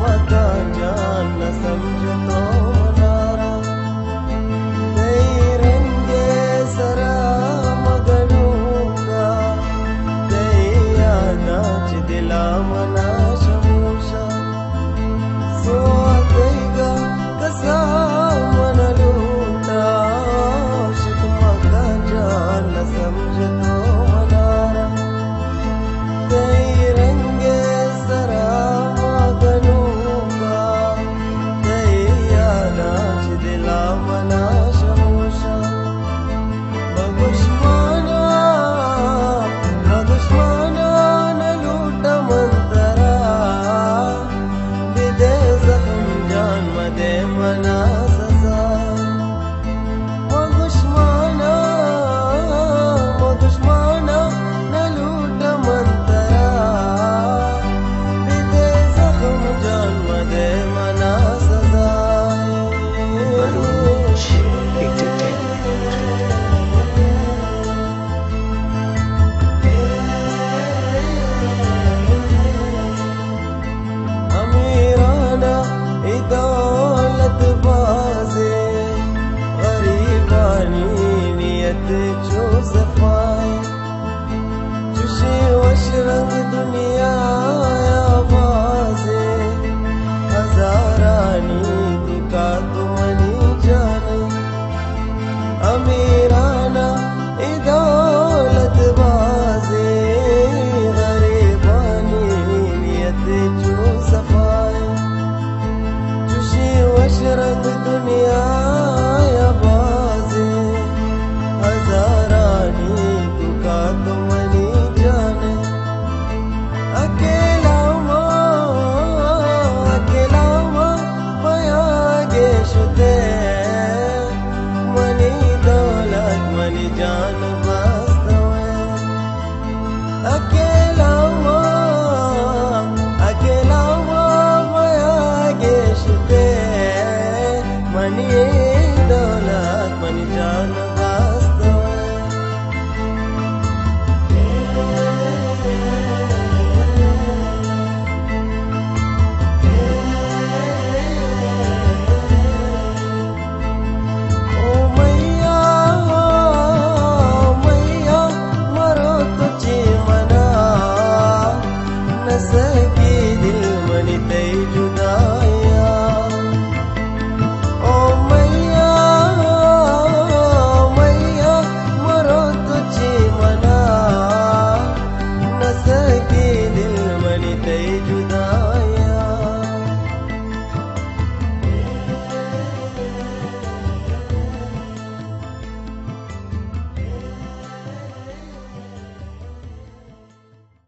मका जान न समझतो नारा दई रंगे सरा मगनूका दई नाच दिला मना शमूशा सो दैगा कसा मन लूटा शिक मका जान न समझतो नारा दई रंगे सरा मगनूका दई नाच दिला मना शमूशा दुश्मना न लूट मंतरा बिदे जख्म जान मदे मना सजा दुश्मना न लूट मंतरा बिदे जख्म जान मदे मना सजा अमीराना दौलत बाजे गरीबानी नियत जो सफाए चुशे वशरंग दुनिया बाजे हजारानी का तुमनी जाने अमीराना दौलत बाजे गरीबानी नियत जो सफाए वशरंग दुनिया बाजे हजारानी तुका तुमनी जाने अकेला पयागे शुते मनी दौलत मनी जान वास्तवे अकेला पयागे शुते मनी